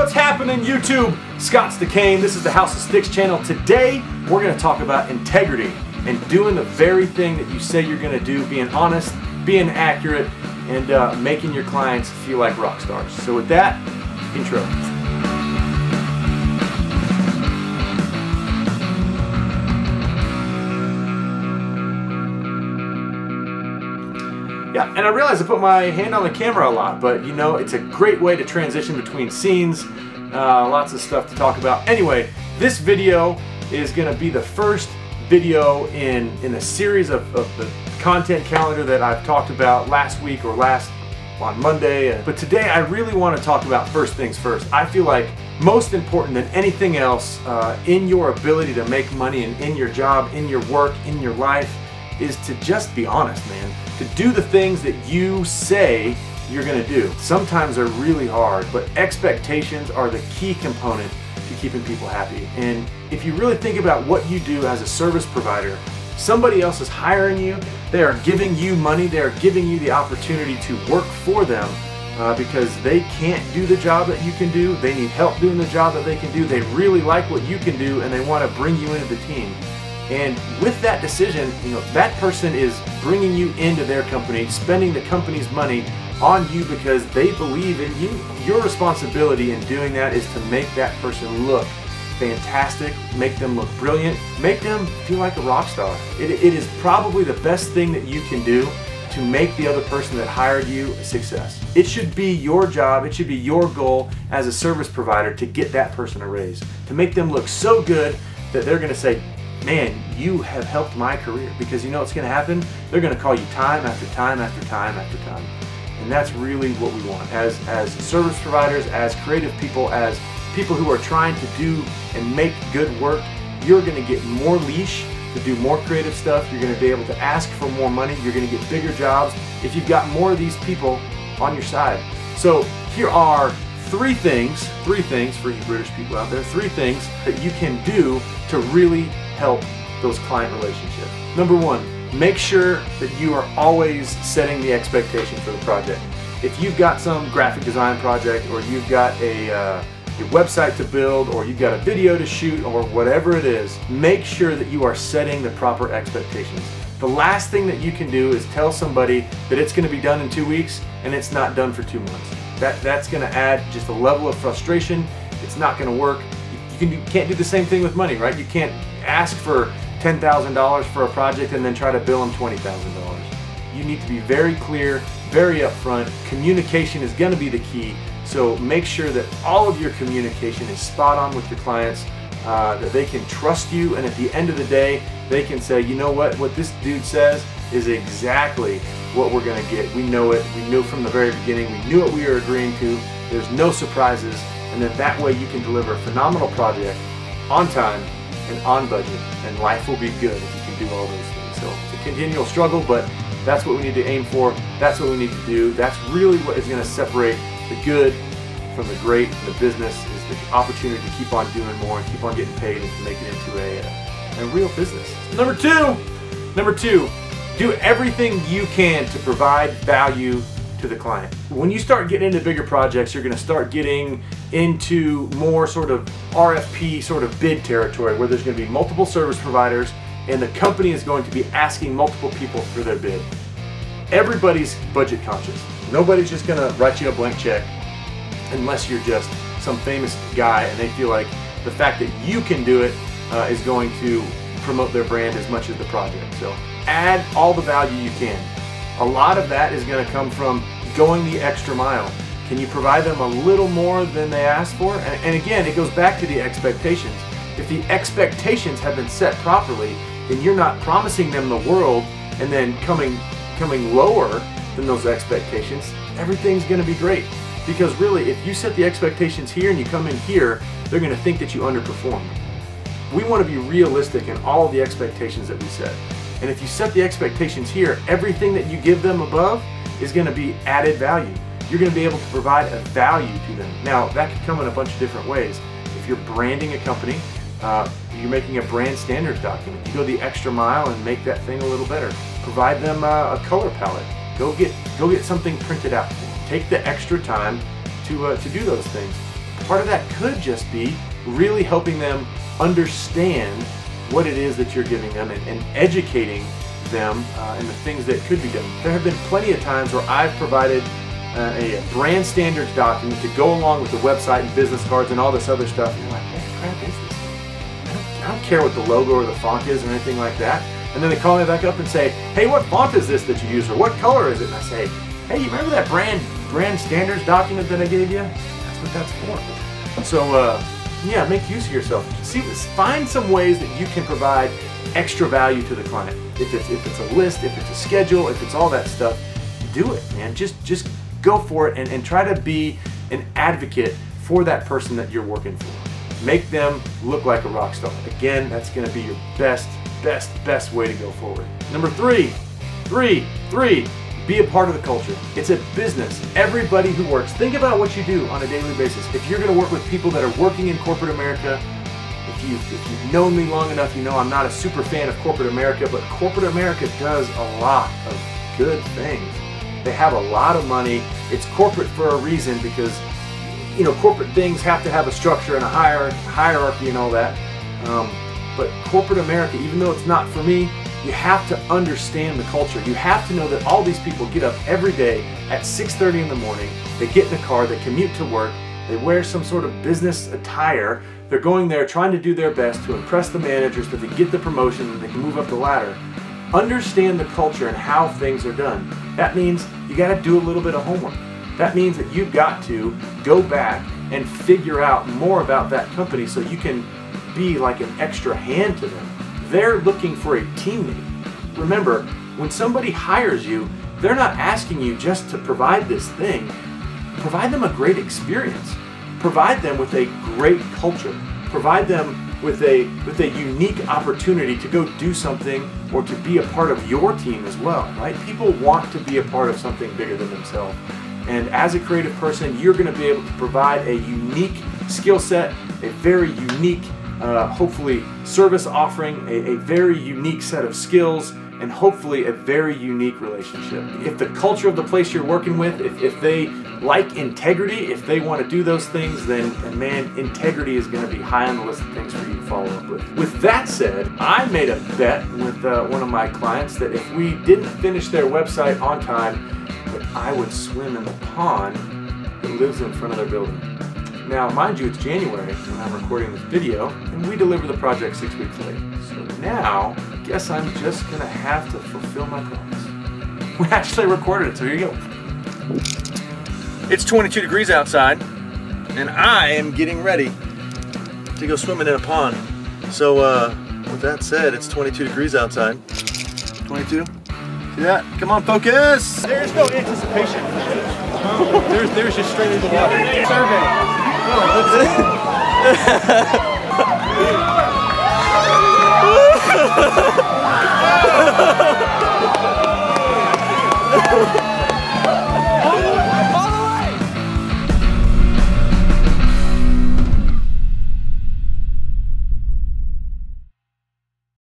What's happening, YouTube? Scott Stakane. This is the House of Sticks channel. Today, we're going to talk about integrity and doing the very thing that you say you're going to do, being honest, being accurate, and making your clients feel like rock stars. So with that, intro. Yeah, and I realize I put my hand on the camera a lot, but you know, it's a great way to transition between scenes. Lots of stuff to talk about. Anyway, this video is going to be the first video in a series of the content calendar that I've talked about last week or on Monday. But today I really want to talk about first things first. I feel like most important than anything else in your ability to make money and in your job, in your work, in your life, is to just be honest, man. To do the things that you say you're gonna do. Sometimes they're really hard, but expectations are the key component to keeping people happy. And if you really think about what you do as a service provider, somebody else is hiring you, they are giving you money, they are giving you the opportunity to work for them because they can't do the job that you can do, they need help doing the job that they can do, they really like what you can do, and they want to bring you into the team. And with that decision, you know, that person is bringing you into their company, spending the company's money on you because they believe in you. Your responsibility in doing that is to make that person look fantastic, make them look brilliant, make them feel like a rock star. It is probably the best thing that you can do to make the other person that hired you a success. It should be your job, it should be your goal as a service provider to get that person a raise, to make them look so good that they're gonna say, man, you have helped my career, because you know what's going to happen? They're going to call you time after time after time after time. And that's really what we want as service providers, as creative people, as people who are trying to do and make good work. You're going to get more leash to do more creative stuff. You're going to be able to ask for more money. You're going to get bigger jobs if you've got more of these people on your side. So here are three things for you British people out there, three things that you can do to really help those client relationships. Number one, make sure that you are always setting the expectation for the project. If you've got some graphic design project, or you've got your website to build, or you've got a video to shoot, or whatever it is, make sure that you are setting the proper expectations. The last thing that you can do is tell somebody that it's going to be done in 2 weeks and it's not done for 2 months. That's going to add just a level of frustration. It's not going to work. You can't do the same thing with money, right? You can't ask for $10,000 for a project and then try to bill them $20,000. You need to be very clear, very upfront. Communication is going to be the key. So make sure that all of your communication is spot on with your clients, that they can trust you, and at the end of the day, they can say, you know what this dude says is exactly what we're going to get. We know it. We knew from the very beginning. We knew what we were agreeing to. There's no surprises. And then that way you can deliver a phenomenal project on time and on budget, and life will be good if you can do all those things. So it's a continual struggle, but that's what we need to aim for. That's what we need to do. That's really what is going to separate the good from the great in the business, is the opportunity to keep on doing more and keep on getting paid and to make it into a real business. Number two, do everything you can to provide value to the client. When you start getting into bigger projects, you're going to start getting into more sort of RFP sort of bid territory, where there's going to be multiple service providers and the company is going to be asking multiple people for their bid. Everybody's budget conscious. Nobody's just going to write you a blank check unless you're just some famous guy and they feel like the fact that you can do it is going to promote their brand as much as the project. So add all the value you can. A lot of that is going to come from going the extra mile. Can you provide them a little more than they asked for? And again, it goes back to the expectations. If the expectations have been set properly, then you're not promising them the world and then coming lower than those expectations. Everything's going to be great. Because really, if you set the expectations here and you come in here, they're going to think that you underperformed. We want to be realistic in all of the expectations that we set. And if you set the expectations here, everything that you give them above is going to be added value. You're going to be able to provide a value to them. Now, that could come in a bunch of different ways. If you're branding a company, you're making a brand standards document. You go the extra mile and make that thing a little better. Provide them a color palette. Go get something printed out. Take the extra time to do those things. part of that could just be really helping them understand what it is that you're giving them and educating them in the things that could be done. There have been plenty of times where I've provided a brand standards document to go along with the website and business cards and all this other stuff. And you're like, what the crap is this? I don't care what the logo or the font is or anything like that. And then they call me back up and say, hey, what font is this that you use, or what color is it? And I say, hey, you remember that brand standards document that I gave you? That's what that's for. So yeah, make use of yourself. Find some ways that you can provide extra value to the client. If it's a list, if it's a schedule, if it's all that stuff, do it, man. Just go for it and try to be an advocate for that person that you're working for. Make them look like a rock star. Again, that's going to be your best way to go forward. Number three, be a part of the culture. It's a business. Everybody who works, think about what you do on a daily basis. If you're going to work with people that are working in corporate America, if you've known me long enough, you know I'm not a super fan of corporate America, but corporate America does a lot of good things. They have a lot of money. It's corporate for a reason because, you know, corporate things have to have a structure and a hierarchy and all that. But corporate America, even though it's not for me, you have to understand the culture. You have to know that all these people get up every day at 6:30 in the morning. They get in a car, they commute to work, they wear some sort of business attire. They're going there trying to do their best to impress the managers that they get the promotion and they can move up the ladder. Understand the culture and how things are done. That means you got to do a little bit of homework. That means that you've got to go back and figure out more about that company so you can be like an extra hand to them. They're looking for a teammate. Remember, when somebody hires you, they're not asking you just to provide this thing. Provide them a great experience. Provide them with a great culture. Provide them with a unique opportunity to go do something or to be a part of your team as well, right? People want to be a part of something bigger than themselves. And as a creative person, you're going to be able to provide a unique skill set, a very unique, hopefully, service offering, a very unique set of skills, and hopefully a very unique relationship. If the culture of the place you're working with, if they like integrity, if they want to do those things, then man, integrity is going to be high on the list of things for you to follow up with. With that said, I made a bet with one of my clients that if we didn't finish their website on time, that I would swim in the pond that lives in front of their building. Now, mind you, it's January when I'm recording this video, and we deliver the project 6 weeks late. So now, I guess I'm just going to have to fulfill my promise. We actually recorded it, so here you go. It's 22 degrees outside, and I am getting ready to go swimming in a pond. So, with that said, it's 22 degrees outside. 22? See that? Come on, focus! There's no anticipation. There's just straight into the water. Survey. Oh,